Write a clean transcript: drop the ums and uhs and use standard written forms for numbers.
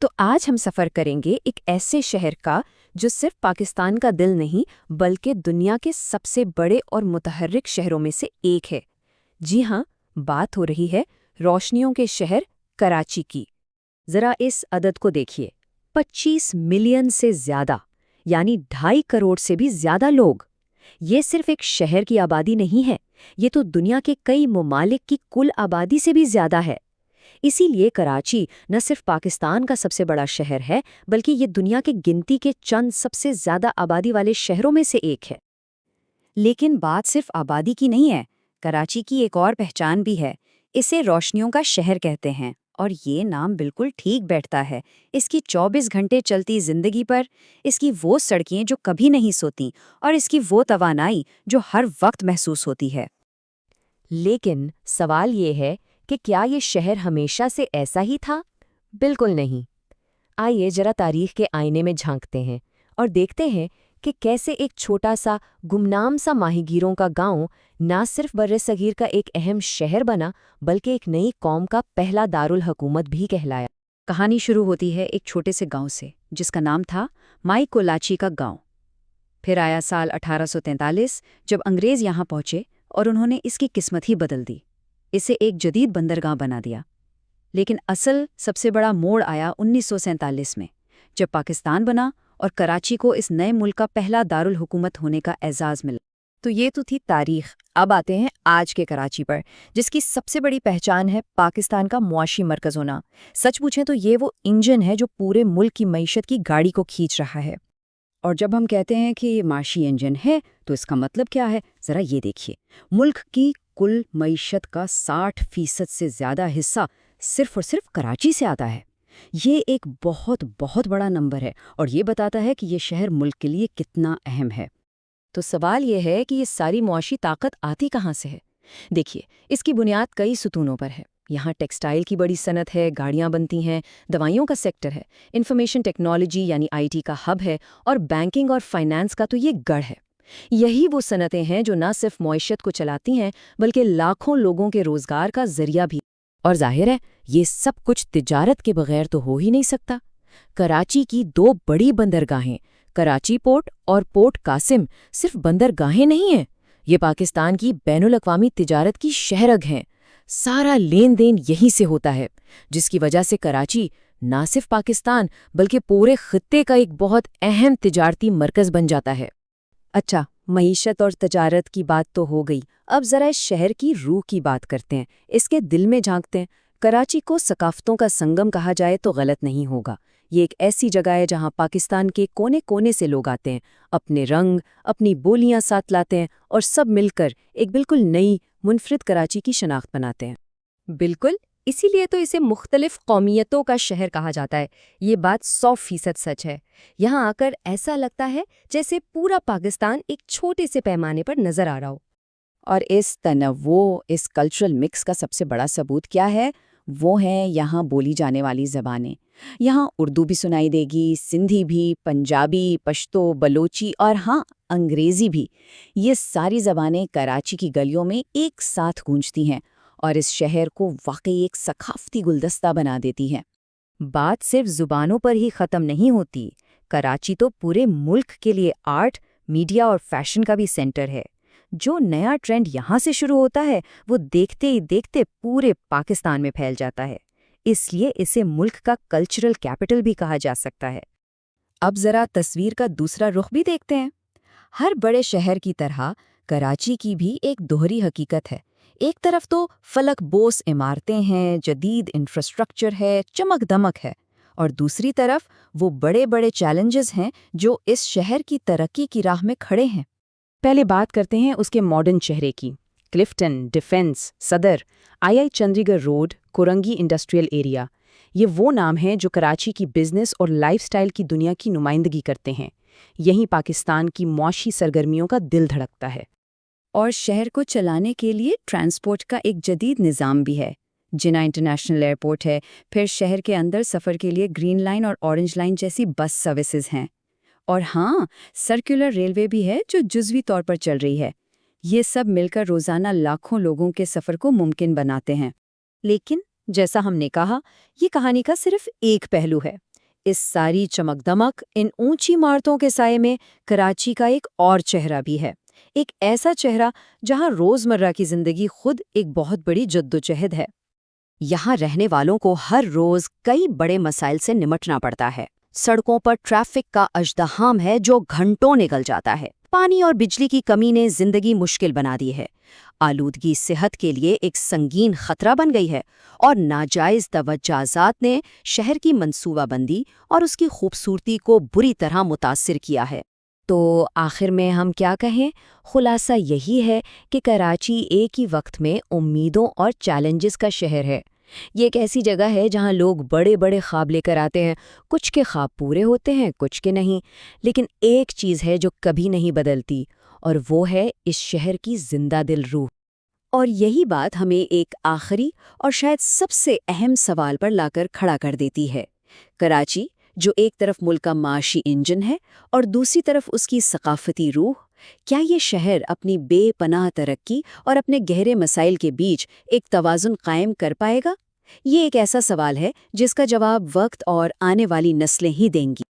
تو آج ہم سفر کریں گے ایک ایسے شہر کا جو صرف پاکستان کا دل نہیں بلکہ دنیا کے سب سے بڑے اور متحرک شہروں میں سے ایک ہے۔ جی ہاں، بات ہو رہی ہے روشنیوں کے شہر کراچی کی۔ ذرا اس عدد کو دیکھیے، 25 ملین سے زیادہ، یعنی 2.5 کروڑ سے بھی زیادہ لوگ۔ یہ صرف ایک شہر کی آبادی نہیں ہے، یہ تو دنیا کے کئی ممالک کی کل آبادی سے بھی زیادہ ہے۔ اسی لیے کراچی نہ صرف پاکستان کا سب سے بڑا شہر ہے بلکہ یہ دنیا کے گنتی کے چند سب سے زیادہ آبادی والے شہروں میں سے ایک ہے۔ لیکن بات صرف آبادی کی نہیں ہے، کراچی کی ایک اور پہچان بھی ہے۔ اسے روشنیوں کا شہر کہتے ہیں، اور یہ نام بالکل ٹھیک بیٹھتا ہے۔ اس کی 24 گھنٹے چلتی زندگی پر، اس کی وہ سڑکیں جو کبھی نہیں سوتیں، اور اس کی وہ توانائی جو ہر وقت محسوس ہوتی ہے۔ لیکن سوال یہ ہے کہ کیا یہ شہر ہمیشہ سے ایسا ہی تھا؟ بالکل نہیں۔ آئیے ذرا تاریخ کے آئینے میں جھانکتے ہیں اور دیکھتے ہیں کہ کیسے ایک چھوٹا سا گمنام سا ماہی گیروں کا گاؤں نہ صرف برصغیر کا ایک اہم شہر بنا بلکہ ایک نئی قوم کا پہلا دارالحکومت بھی کہلایا۔ کہانی شروع ہوتی ہے ایک چھوٹے سے گاؤں سے جس کا نام تھا مائی کولاچی کا گاؤں۔ پھر آیا سال 1843 جب انگریز یہاں پہنچے اور انہوں نے اس کی قسمت ہی بدل دی، اسے ایک جدید بندرگاہ بنا دیا۔ لیکن اصل سب سے بڑا موڑ آیا 1947 میں، جب پاکستان بنا اور کراچی کو اس نئے ملک کا پہلا دارالحکومت ہونے کا اعزاز ملا۔ تو یہ تو تھی تاریخ۔ اب آتے ہیں آج کے کراچی پر، جس کی سب سے بڑی پہچان ہے پاکستان کا معاشی مرکز ہونا۔ سچ پوچھیں تو یہ وہ انجن ہے جو پورے ملک کی معیشت کی گاڑی کو کھینچ رہا ہے۔ اور جب ہم کہتے ہیں کہ یہ معاشی انجن ہے تو اس کا مطلب کیا ہے؟ ذرا یہ دیکھیے، ملک کی کل معیشت کا 60% سے زیادہ حصہ صرف اور صرف کراچی سے آتا ہے۔ یہ ایک بہت بہت بڑا نمبر ہے، اور یہ بتاتا ہے کہ یہ شہر ملک کے لیے کتنا اہم ہے۔ تو سوال یہ ہے کہ یہ ساری معاشی طاقت آتی کہاں سے ہے؟ دیکھیے، اس کی بنیاد کئی ستونوں پر ہے۔ یہاں ٹیکسٹائل کی بڑی صنعت ہے، گاڑیاں بنتی ہیں، دوائیوں کا سیکٹر ہے، انفارمیشن ٹیکنالوجی یعنی IT کا ہب ہے، اور بینکنگ اور فائنانس کا تو یہ گڑھ ہے۔ یہی وہ صنعتیں ہیں جو نہ صرف معیشت کو چلاتی ہیں بلکہ لاکھوں لوگوں کے روزگار کا ذریعہ بھی۔ اور ظاہر ہے یہ سب کچھ تجارت کے بغیر تو ہو ہی نہیں سکتا۔ کراچی کی 2 بڑی بندرگاہیں، کراچی پورٹ اور پورٹ قاسم، صرف بندرگاہیں نہیں ہیں، یہ پاکستان کی بین الاقوامی تجارت کی شہرگ ہیں۔ سارا لین دین یہیں سے ہوتا ہے، جس کی وجہ سے کراچی نہ صرف پاکستان بلکہ پورے خطے کا ایک بہت اہم تجارتی مرکز بن جاتا ہے۔ اچھا، معیشت اور تجارت کی بات تو ہو گئی، اب ذرا اس شہر کی روح کی بات کرتے ہیں، اس کے دل میں جھانکتے ہیں۔ کراچی کو ثقافتوں کا سنگم کہا جائے تو غلط نہیں ہوگا۔ یہ ایک ایسی جگہ ہے جہاں پاکستان کے کونے کونے سے لوگ آتے ہیں، اپنے رنگ، اپنی بولیاں ساتھ لاتے ہیں، اور سب مل کر ایک بالکل نئی، منفرد کراچی کی شناخت بناتے ہیں۔ بالکل، اسی لیے تو اسے مختلف قومیتوں کا شہر کہا جاتا ہے۔ یہ بات 100% سچ ہے۔ یہاں آ کر ایسا لگتا ہے جیسے پورا پاکستان ایک چھوٹے سے پیمانے پر نظر آ رہا ہو۔ اور اس تنوع، اس کلچرل مکس کا سب سے بڑا ثبوت کیا ہے؟ وہ ہیں یہاں بولی جانے والی زبانیں۔ یہاں اردو بھی سنائی دے گی، سندھی بھی، پنجابی، پشتو، بلوچی، اور ہاں، انگریزی بھی۔ یہ ساری زبانیں کراچی کی گلیوں میں ایک ساتھ گونجتی ہیں اور اس شہر کو واقعی ایک ثقافتی گلدستہ بنا دیتی ہیں۔ بات صرف زبانوں پر ہی ختم نہیں ہوتی۔ کراچی تو پورے ملک کے لیے آرٹ، میڈیا اور فیشن کا بھی سینٹر ہے۔ جو نیا ٹرینڈ یہاں سے شروع ہوتا ہے وہ دیکھتے ہی دیکھتے پورے پاکستان میں پھیل جاتا ہے۔ اس لیے اسے ملک کا کلچرل کیپٹل بھی کہا جا سکتا ہے۔ اب ذرا تصویر کا دوسرا رخ بھی دیکھتے ہیں۔ ہر بڑے شہر کی طرح کراچی کی بھی ایک دوہری حقیقت ہے۔ ایک طرف تو فلک بوس عمارتیں ہیں، جدید انفراسٹرکچر ہے، چمک دمک ہے، اور دوسری طرف وہ بڑے بڑے چیلنجز ہیں جو اس شہر کی ترقی کی راہ میں کھڑے ہیں۔ پہلے بات کرتے ہیں اس کے ماڈرن چہرے کی۔ کلفٹن، ڈیفنس، صدر، آئی چندی گڑھ روڈ، کورنگی انڈسٹریل ایریا، یہ وہ نام ہیں جو کراچی کی بزنس اور لائف سٹائل کی دنیا کی نمائندگی کرتے ہیں۔ یہیں پاکستان کی معاشی سرگرمیوں کا دل دھڑکتا ہے۔ اور شہر کو چلانے کے لیے ٹرانسپورٹ کا ایک جدید نظام بھی ہے۔ جنہ انٹرنیشنل ایئرپورٹ ہے، پھر شہر کے اندر سفر کے لیے گرین لائن اور اورنج لائن جیسی بس سروسز ہیں، اور ہاں، سرکولر ریلوے بھی ہے جو جزوی طور پر چل رہی ہے۔ یہ سب مل کر روزانہ لاکھوں لوگوں کے سفر کو ممکن بناتے ہیں۔ لیکن جیسا ہم نے کہا، یہ کہانی کا صرف ایک پہلو ہے۔ اس ساری چمک دمک، ان اونچی عمارتوں کے سائے میں کراچی کا ایک اور چہرہ بھی ہے، ایک ایسا چہرہ جہاں روزمرہ کی زندگی خود ایک بہت بڑی جدوجہد ہے۔ یہاں رہنے والوں کو ہر روز کئی بڑے مسائل سے نمٹنا پڑتا ہے۔ سڑکوں پر ٹریفک کا ازدحام ہے جو گھنٹوں نکل جاتا ہے۔ پانی اور بجلی کی کمی نے زندگی مشکل بنا دی ہے۔ آلودگی صحت کے لیے ایک سنگین خطرہ بن گئی ہے، اور ناجائز توجہات نے شہر کی منصوبہ بندی اور اس کی خوبصورتی کو بری طرح متاثر کیا ہے۔ تو آخر میں ہم کیا کہیں؟ خلاصہ یہی ہے کہ کراچی ایک ہی وقت میں امیدوں اور چیلنجز کا شہر ہے۔ یہ ایک ایسی جگہ ہے جہاں لوگ بڑے بڑے خواب لے کر آتے ہیں، کچھ کے خواب پورے ہوتے ہیں، کچھ کے نہیں، لیکن ایک چیز ہے جو کبھی نہیں بدلتی، اور وہ ہے اس شہر کی زندہ دل روح۔ اور یہی بات ہمیں ایک آخری اور شاید سب سے اہم سوال پر لا کر کھڑا کر دیتی ہے۔ کراچی، جو ایک طرف ملک کا معاشی انجن ہے اور دوسری طرف اس کی ثقافتی روح، کیا یہ شہر اپنی بے پناہ ترقی اور اپنے گہرے مسائل کے بیچ ایک توازن قائم کر پائے گا؟ یہ ایک ایسا سوال ہے جس کا جواب وقت اور آنے والی نسلیں ہی دیں گی۔